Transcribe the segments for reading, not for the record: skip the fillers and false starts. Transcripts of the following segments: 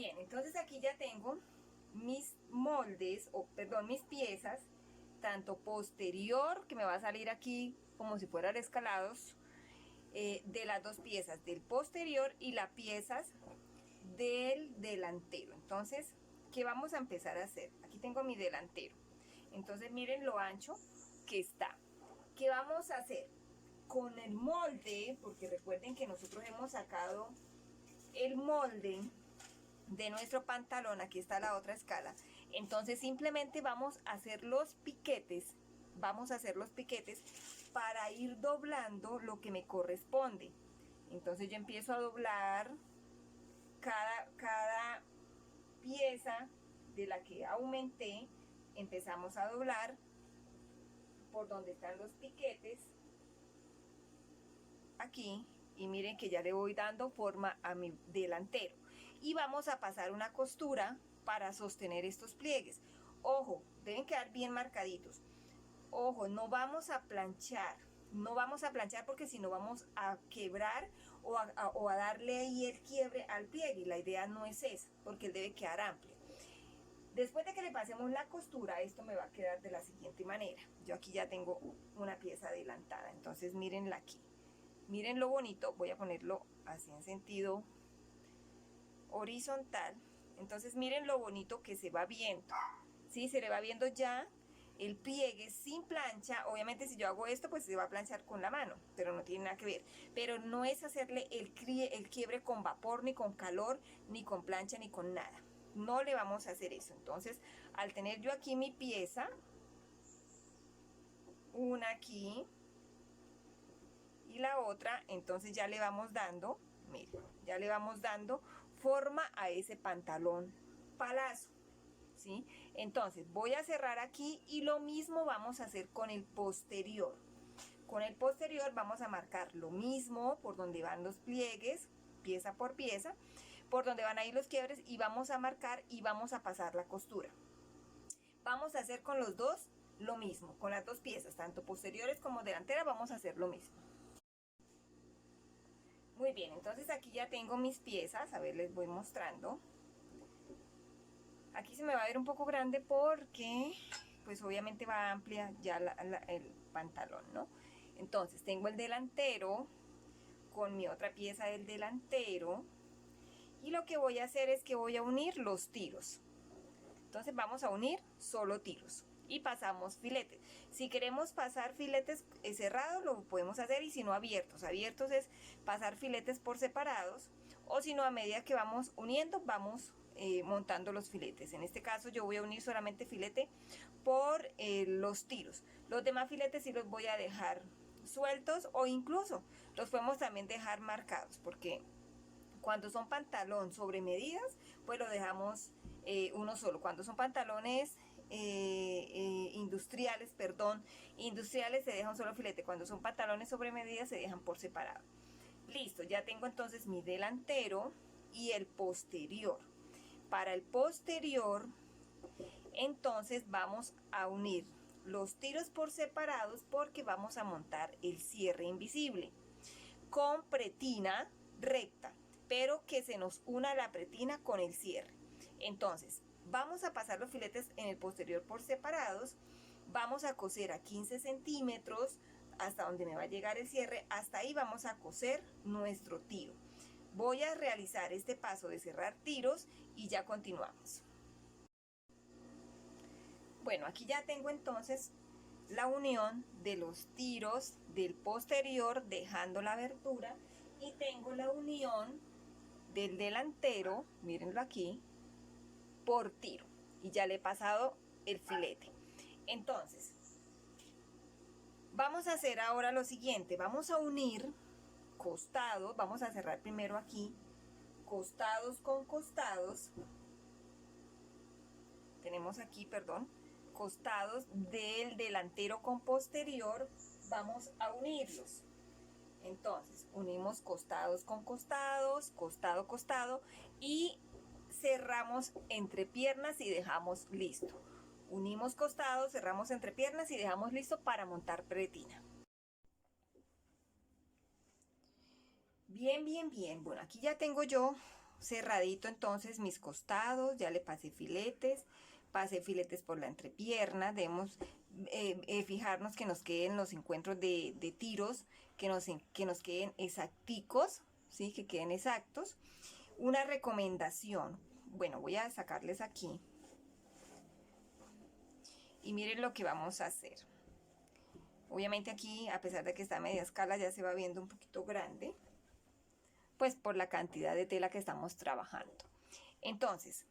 Bien, entonces aquí ya tengo mis moldes, o perdón, mis piezas, tanto posterior, que me va a salir aquí como si fueran escalados, de las dos piezas, del posterior y las piezas del delantero. Entonces, ¿qué vamos a empezar a hacer? Aquí tengo mi delantero. Entonces, miren lo ancho que está. ¿Qué vamos a hacer? Con el molde, porque recuerden que nosotros hemos sacado el molde de nuestro pantalón, aquí está la otra escala. Entonces simplemente vamos a hacer los piquetes, para ir doblando lo que me corresponde. Entonces yo empiezo a doblar cada pieza de la que aumenté, empezamos a doblar por donde están los piquetes, aquí, y miren que ya le voy dando forma a mi delantero. Y vamos a pasar una costura para sostener estos pliegues. Ojo, deben quedar bien marcaditos. Ojo, no vamos a planchar, porque si no vamos a quebrar o a darle ahí el quiebre al pliegue. La idea no es esa, porque él debe quedar amplio. Después de que le pasemos la costura, esto me va a quedar de la siguiente manera. Yo aquí ya tengo una pieza adelantada, entonces mírenla aquí. Miren lo bonito, voy a ponerlo así en sentido horizontal. Entonces miren lo bonito que se va viendo. ¿Sí? Se le va viendo ya el pliegue sin plancha. Obviamente si yo hago esto, pues se va a planchar con la mano, pero no tiene nada que ver. Pero no es hacerle el quiebre con vapor, ni con calor, ni con plancha, ni con nada. No le vamos a hacer eso. Entonces, al tener yo aquí mi pieza, una aquí y la otra, entonces ya le vamos dando, miren, ya le vamos dando forma a ese pantalón palazo, ¿sí? Entonces voy a cerrar aquí y lo mismo vamos a hacer con el posterior. Con el posterior vamos a marcar lo mismo por donde van los pliegues, pieza por pieza, por donde van a ir los quiebres, y vamos a marcar y vamos a pasar la costura. Vamos a hacer con los dos lo mismo, con las dos piezas, tanto posteriores como delanteras, vamos a hacer lo mismo. Muy bien, entonces aquí ya tengo mis piezas, a ver, les voy mostrando. Aquí se me va a ver un poco grande porque, pues obviamente va amplia ya el pantalón, ¿no? Entonces tengo el delantero con mi otra pieza del delantero, y lo que voy a hacer es que voy a unir los tiros. Entonces vamos a unir solo tiros y pasamos filetes. Si queremos pasar filetes cerrados, lo podemos hacer, y si no abiertos. Abiertos es pasar filetes por separados, o si no, a medida que vamos uniendo, vamos montando los filetes. En este caso yo voy a unir solamente filete por los tiros. Los demás filetes sí los voy a dejar sueltos, o incluso los podemos también dejar marcados, porque cuando son pantalón sobre medidas, pues lo dejamos uno solo. Cuando son pantalones industriales se deja un solo filete. Cuando son pantalones sobre medidas se dejan por separado. Listo, ya tengo entonces mi delantero y el posterior. Para el posterior, entonces vamos a unir los tiros por separados, porque vamos a montar el cierre invisible con pretina recta, pero que se nos una la pretina con el cierre. Entonces vamos a pasar los filetes en el posterior por separados, vamos a coser a 15 centímetros hasta donde me va a llegar el cierre. Hasta ahí vamos a coser nuestro tiro. Voy a realizar este paso de cerrar tiros y ya continuamos. Bueno, aquí ya tengo entonces la unión de los tiros del posterior dejando la abertura, y tengo la unión del delantero, mírenlo aquí, por tiro, y ya le he pasado el filete. Entonces vamos a hacer ahora lo siguiente: vamos a unir costados, vamos a cerrar primero aquí, costados con costados, tenemos aquí, perdón, costados del delantero con posterior, vamos a unirlos. Entonces unimos costados con costados, costado, costado, y cerramos entre piernas y dejamos listo. Unimos costados, cerramos entre piernas y dejamos listo para montar pretina. Bien, bien, bien. Bueno, aquí ya tengo yo cerradito entonces mis costados, ya le pasé filetes por la entrepierna. Debemos fijarnos que nos queden los encuentros de tiros, que nos queden exacticos, ¿sí? Que queden exactos. Una recomendación, bueno, voy a sacarles aquí y miren lo que vamos a hacer. Obviamente aquí, a pesar de que está a media escala, ya se va viendo un poquito grande, pues por la cantidad de tela que estamos trabajando. Entonces,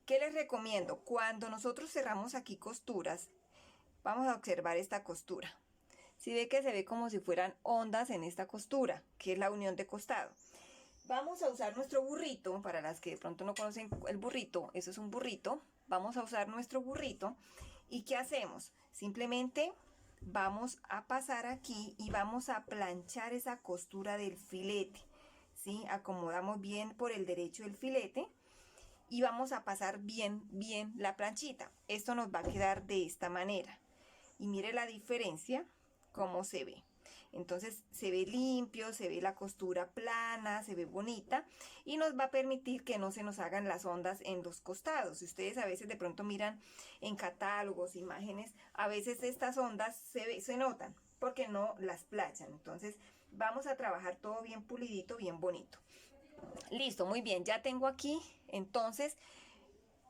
¿qué les recomiendo? Cuando nosotros cerramos aquí costuras, vamos a observar esta costura. Si ve que se ve como si fueran ondas en esta costura, que es la unión de costado. Vamos a usar nuestro burrito, para las que de pronto no conocen el burrito, eso es un burrito. Vamos a usar nuestro burrito. ¿Y qué hacemos? Simplemente vamos a pasar aquí y vamos a planchar esa costura del filete, ¿sí? Acomodamos bien por el derecho del filete y vamos a pasar bien la planchita. Esto nos va a quedar de esta manera. Y mire la diferencia, cómo se ve. Entonces se ve limpio, se ve la costura plana, se ve bonita y nos va a permitir que no se nos hagan las ondas en los costados. Si ustedes a veces de pronto miran en catálogos, imágenes, a veces estas ondas se notan porque no las plachan. Entonces vamos a trabajar todo bien pulidito, bien bonito. Listo, muy bien, ya tengo aquí entonces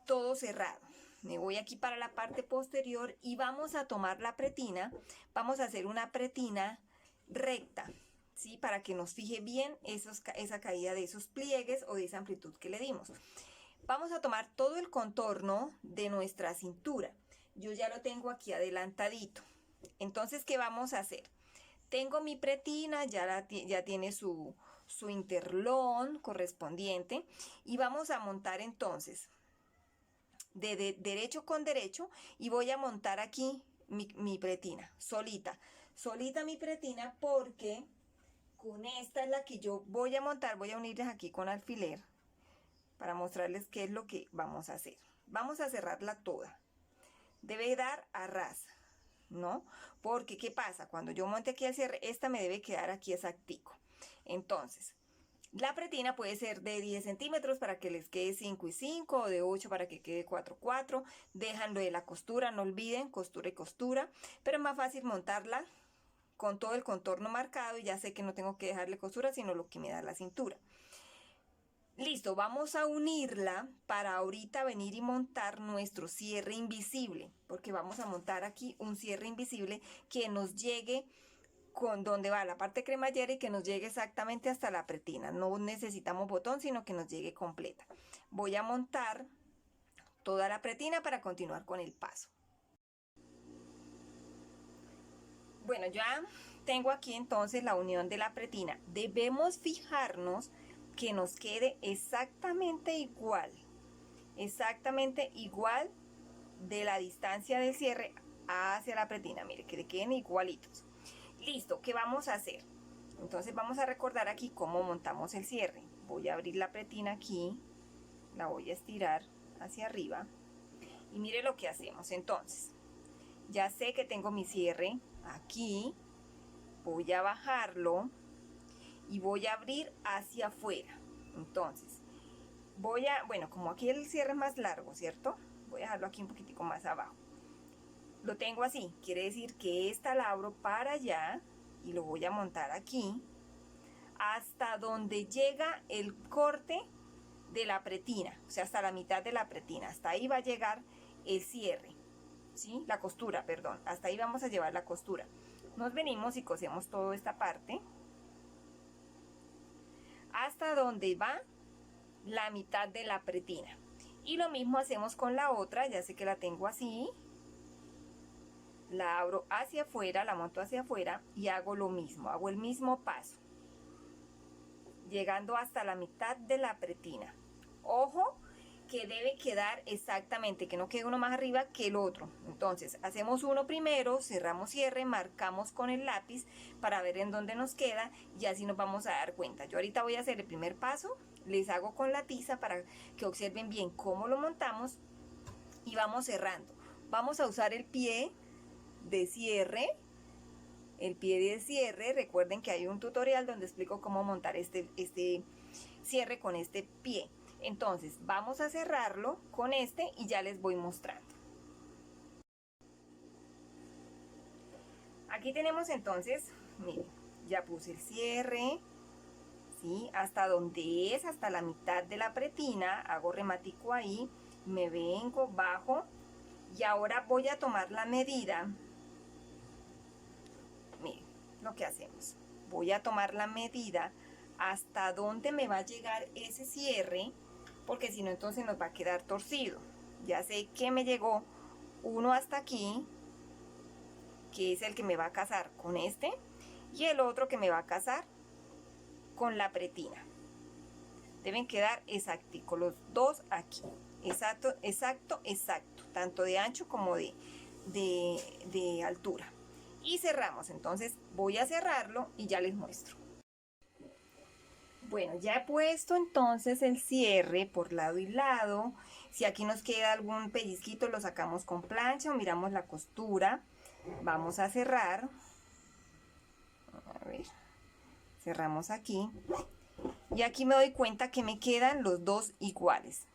todo cerrado. Me voy aquí para la parte posterior y vamos a tomar la pretina, vamos a hacer una pretina recta, ¿sí? Para que nos fije bien esa caída de esos pliegues o de esa amplitud que le dimos. Vamos a tomar todo el contorno de nuestra cintura. Yo ya lo tengo aquí adelantadito. Entonces, ¿qué vamos a hacer? Tengo mi pretina, ya tiene su interlón correspondiente y vamos a montar entonces de derecho con derecho y voy a montar aquí mi pretina, solita mi pretina, porque con esta es la que yo voy a montar. Voy a unirles aquí con alfiler para mostrarles qué es lo que vamos a hacer. Vamos a cerrarla toda, debe dar a ras, ¿no? Porque ¿qué pasa? Cuando yo monte aquí el cierre, esta me debe quedar aquí exactico. Entonces, la pretina puede ser de 10 centímetros para que les quede 5 y 5, o de 8 para que quede 4 y 4. Dejan lo de la costura, no olviden, costura y costura, pero es más fácil montarla con todo el contorno marcado y ya sé que no tengo que dejarle costura, sino lo que me da la cintura. Listo, vamos a unirla para ahorita venir y montar nuestro cierre invisible, porque vamos a montar aquí un cierre invisible que nos llegue con donde va la parte cremallera y que nos llegue exactamente hasta la pretina. No necesitamos botón, sino que nos llegue completa. Voy a montar toda la pretina para continuar con el paso. Bueno, ya tengo aquí entonces la unión de la pretina. Debemos fijarnos que nos quede exactamente igual de la distancia de cierre hacia la pretina. Mire, que le queden igualitos. Listo, ¿qué vamos a hacer? Entonces vamos a recordar aquí cómo montamos el cierre. Voy a abrir la pretina aquí, la voy a estirar hacia arriba y mire lo que hacemos. Entonces, ya sé que tengo mi cierre aquí, voy a bajarlo y voy a abrir hacia afuera. Entonces, bueno, como aquí el cierre es más largo, ¿cierto? Voy a dejarlo aquí un poquitico más abajo. Lo tengo así, quiere decir que esta la abro para allá y lo voy a montar aquí hasta donde llega el corte de la pretina, o sea, hasta la mitad de la pretina. Hasta ahí va a llegar el cierre, ¿sí? La costura, perdón. Hasta ahí vamos a llevar la costura. Nos venimos y cosemos toda esta parte hasta donde va la mitad de la pretina. Y lo mismo hacemos con la otra, ya sé que la tengo así. La abro hacia afuera, la monto hacia afuera y hago lo mismo, hago el mismo paso, llegando hasta la mitad de la pretina. Ojo que debe quedar exactamente, que no quede uno más arriba que el otro. Entonces hacemos uno primero, cerramos cierre, marcamos con el lápiz para ver en dónde nos queda y así nos vamos a dar cuenta. Yo ahorita voy a hacer el primer paso, les hago con la tiza para que observen bien cómo lo montamos y vamos cerrando. Vamos a usar el pie de cierre, recuerden que hay un tutorial donde explico cómo montar este cierre con este pie. Entonces vamos a cerrarlo con este y ya les voy mostrando. Aquí tenemos entonces, miren, ya puse el cierre, ¿sí? Hasta donde es, hasta la mitad de la pretina, hago rematico ahí, me vengo, bajo y ahora voy a tomar la medida. Miren lo que hacemos, voy a tomar la medida hasta donde me va a llegar ese cierre, porque si no entonces nos va a quedar torcido. Ya sé que me llegó uno hasta aquí, que es el que me va a casar con este, y el otro que me va a casar con la pretina. Deben quedar exacticos los dos aquí, exacto, exacto, exacto, tanto de ancho como de altura. Y cerramos, entonces voy a cerrarlo y ya les muestro. Bueno, ya he puesto entonces el cierre por lado y lado. Si aquí nos queda algún pellizquito lo sacamos con plancha o miramos la costura. Vamos a cerrar. A ver, cerramos aquí. Y aquí me doy cuenta que me quedan los dos iguales.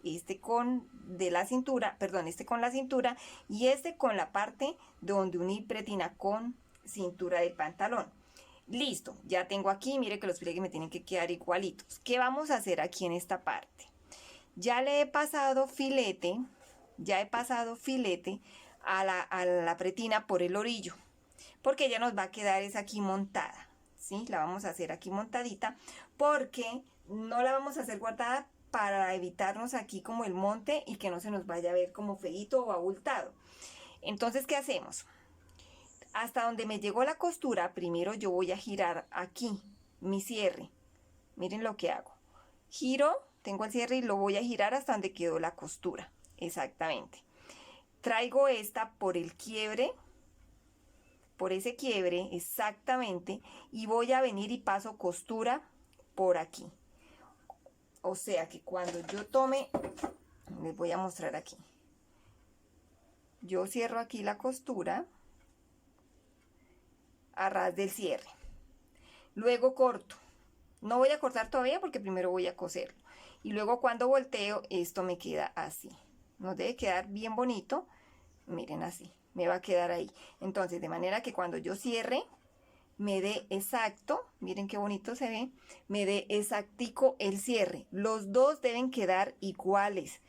Este con de la cintura, perdón, este con la cintura y este con la parte donde unir pretina con cintura del pantalón. Listo, ya tengo aquí, mire que los pliegues me tienen que quedar igualitos. ¿Qué vamos a hacer aquí en esta parte? Ya le he pasado filete, a la pretina por el orillo, porque ya nos va a quedar esa aquí montada, ¿sí? La vamos a hacer aquí montadita, porque no la vamos a hacer guardada para evitarnos aquí como el monte y que no se nos vaya a ver como feíto o abultado. Entonces, ¿qué hacemos? Hasta donde me llegó la costura, primero yo voy a girar aquí mi cierre. Miren lo que hago. Giro, tengo el cierre y lo voy a girar hasta donde quedó la costura. Exactamente. Traigo esta por el quiebre, por ese quiebre, exactamente, y voy a venir y paso costura por aquí. O sea que cuando yo tome, les voy a mostrar aquí. Yo cierro aquí la costura a ras del cierre, luego corto, no voy a cortar todavía porque primero voy a coserlo y luego cuando volteo esto me queda así, nos debe quedar bien bonito, miren así, me va a quedar ahí. Entonces de manera que cuando yo cierre me dé exacto, miren qué bonito se ve, me dé exactico el cierre, los dos deben quedar iguales,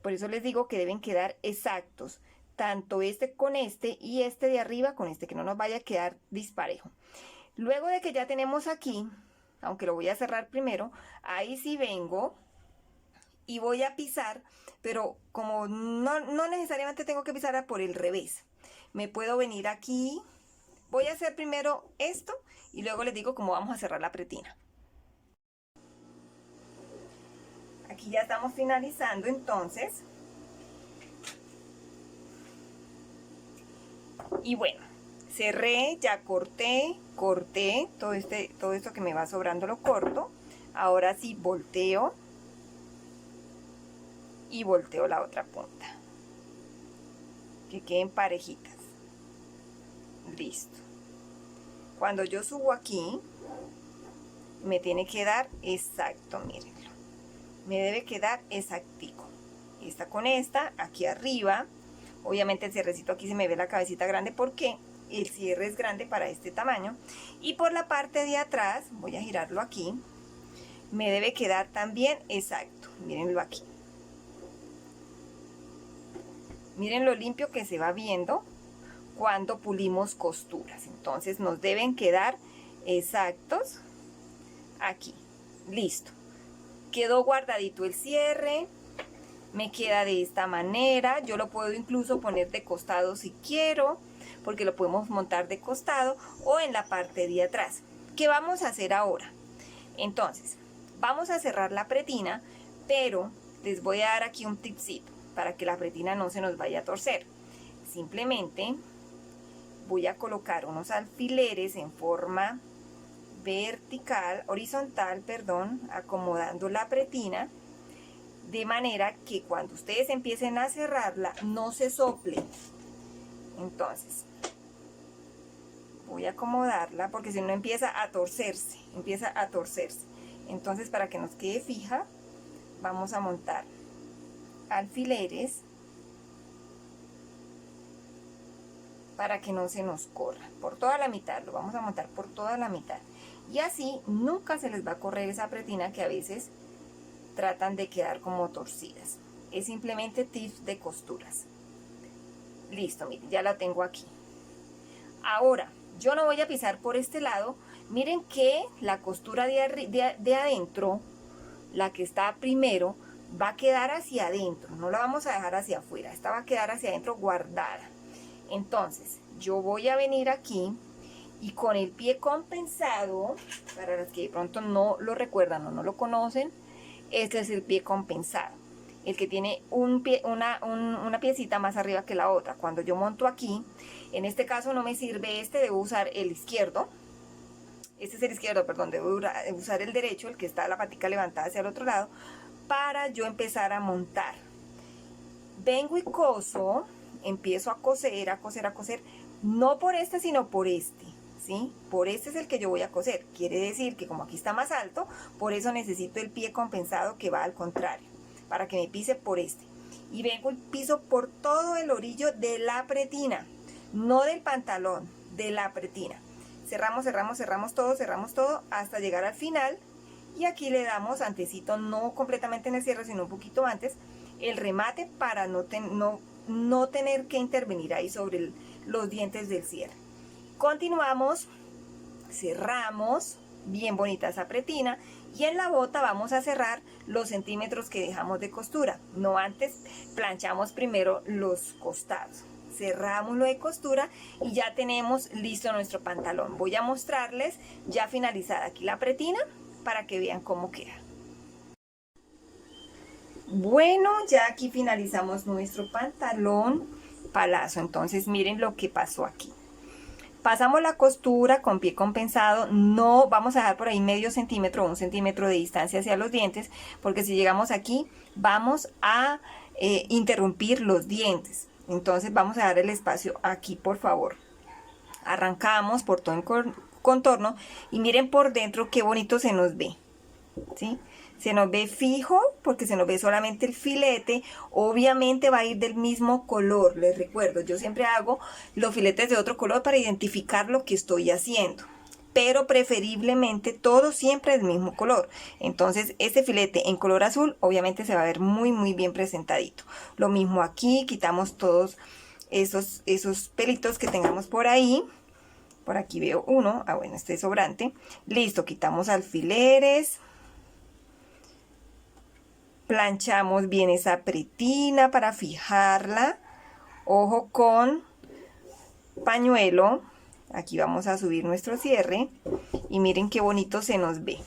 por eso les digo que deben quedar exactos, tanto este con este y este de arriba con este, que no nos vaya a quedar disparejo. Luego de que ya tenemos aquí, aunque lo voy a cerrar primero, ahí sí vengo y voy a pisar, pero como no necesariamente tengo que pisar por el revés, me puedo venir aquí, voy a hacer primero esto y luego les digo cómo vamos a cerrar la pretina. Aquí ya estamos finalizando entonces. Y bueno, cerré, ya corté todo esto que me va sobrando lo corto. Ahora sí volteo y volteo la otra punta, que queden parejitas. Listo. Cuando yo subo aquí, me tiene que dar exacto, mírenlo. Me debe quedar exactico. Esta con esta, aquí arriba. Obviamente el cierrecito aquí se me ve la cabecita grande porque el cierre es grande para este tamaño. Y por la parte de atrás, voy a girarlo aquí, me debe quedar también exacto. Mírenlo aquí. Miren lo limpio que se va viendo cuando pulimos costuras. Entonces nos deben quedar exactos aquí. Listo. Quedó guardadito el cierre. Me queda de esta manera, yo lo puedo incluso poner de costado si quiero, porque lo podemos montar de costado o en la parte de atrás. ¿Qué vamos a hacer ahora? Entonces, vamos a cerrar la pretina, pero les voy a dar aquí un tipcito para que la pretina no se nos vaya a torcer. Simplemente voy a colocar unos alfileres en forma horizontal, acomodando la pretina, de manera que cuando ustedes empiecen a cerrarla no se sople. Entonces voy a acomodarla porque si no empieza a torcerse, Entonces, para que nos quede fija, vamos a montar alfileres para que no se nos corra por toda la mitad. Lo vamos a montar por toda la mitad, y así nunca se les va a correr esa pretina que a veces tratan de quedar como torcidas. Es simplemente tips de costuras. Listo, miren, ya la tengo aquí. Ahora, yo no voy a pisar por este lado. Miren que la costura de adentro, la que está primero, va a quedar hacia adentro. No la vamos a dejar hacia afuera. Esta va a quedar hacia adentro guardada. Entonces, yo voy a venir aquí y con el pie compensado, para los que de pronto no lo recuerdan o no lo conocen, este es el pie compensado. El que tiene una piecita más arriba que la otra. Cuando yo monto aquí, en este caso no me sirve este, debo usar el izquierdo. Este es el izquierdo, perdón, debo usar el derecho, el que está la patica levantada hacia el otro lado, para yo empezar a montar. Vengo y coso, empiezo a coser, a coser, a coser, no por este, sino por este, ¿sí? Por este es el que yo voy a coser. Quiere decir que como aquí está más alto, por eso necesito el pie compensado que va al contrario, para que me pise por este. Y vengo y piso por todo el orillo de la pretina, no del pantalón, de la pretina. Cerramos, cerramos, cerramos todo hasta llegar al final. Y aquí le damos antecito, no completamente en el cierre, sino un poquito antes, el remate para no tener que intervenir ahí sobre los dientes del cierre. Continuamos, cerramos, bien bonita esa pretina, y en la bota vamos a cerrar los centímetros que dejamos de costura. No antes, planchamos primero los costados. Cerramos lo de costura y ya tenemos listo nuestro pantalón. Voy a mostrarles ya finalizada aquí la pretina para que vean cómo queda. Bueno, ya aquí finalizamos nuestro pantalón palazo. Entonces miren lo que pasó aquí. Pasamos la costura con pie compensado, no vamos a dejar por ahí medio centímetro o 1 centímetro de distancia hacia los dientes, porque si llegamos aquí vamos a interrumpir los dientes. Entonces vamos a dar el espacio aquí, por favor. Arrancamos por todo el contorno y miren por dentro qué bonito se nos ve, ¿sí? Se nos ve fijo porque se nos ve solamente el filete. Obviamente va a ir del mismo color. Les recuerdo, yo siempre hago los filetes de otro color para identificar lo que estoy haciendo, pero preferiblemente todo siempre del mismo color. Entonces este filete en color azul obviamente se va a ver muy bien presentadito. Lo mismo aquí, quitamos todos esos pelitos que tengamos por ahí. Por aquí veo uno, bueno, este es sobrante. Listo, quitamos alfileres. Planchamos bien esa pretina para fijarla. Ojo con pañuelo. Aquí vamos a subir nuestro cierre. Y miren qué bonito se nos ve.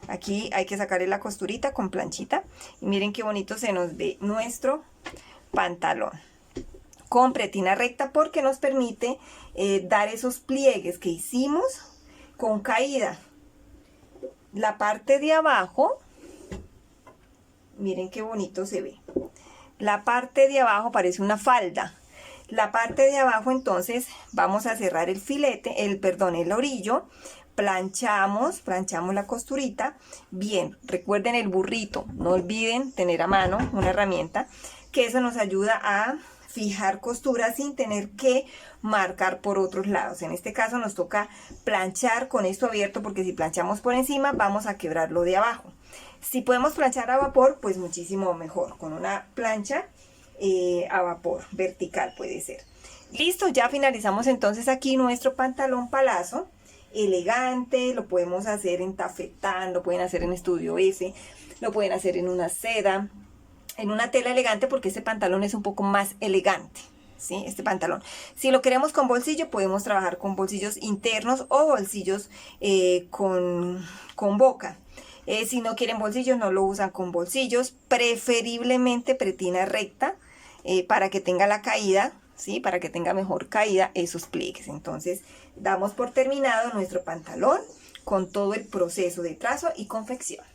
Aquí hay que sacarle la costurita con planchita. Y miren qué bonito se nos ve nuestro pantalón. Con pretina recta porque nos permite dar esos pliegues que hicimos con caída. La parte de abajo, miren qué bonito se ve. La parte de abajo parece una falda. La parte de abajo entonces vamos a cerrar el filete, el orillo. Planchamos la costurita. Bien, recuerden el burrito. No olviden tener a mano una herramienta, que eso nos ayuda a fijar costura sin tener que marcar por otros lados. En este caso nos toca planchar con esto abierto, porque si planchamos por encima vamos a quebrar lo de abajo. Si podemos planchar a vapor, pues muchísimo mejor, con una plancha a vapor, vertical puede ser. Listo, ya finalizamos entonces aquí nuestro pantalón palazo, elegante. Lo podemos hacer en tafetán, lo pueden hacer en Estudio F, lo pueden hacer en una seda, en una tela elegante, porque este pantalón es un poco más elegante, ¿sí? Este pantalón. Si lo queremos con bolsillo, podemos trabajar con bolsillos internos o bolsillos con boca. Si no quieren bolsillos, no lo usan con bolsillos. Preferiblemente pretina recta para que tenga la caída, ¿sí? Para que tenga mejor caída esos pliegues. Entonces damos por terminado nuestro pantalón con todo el proceso de trazo y confección.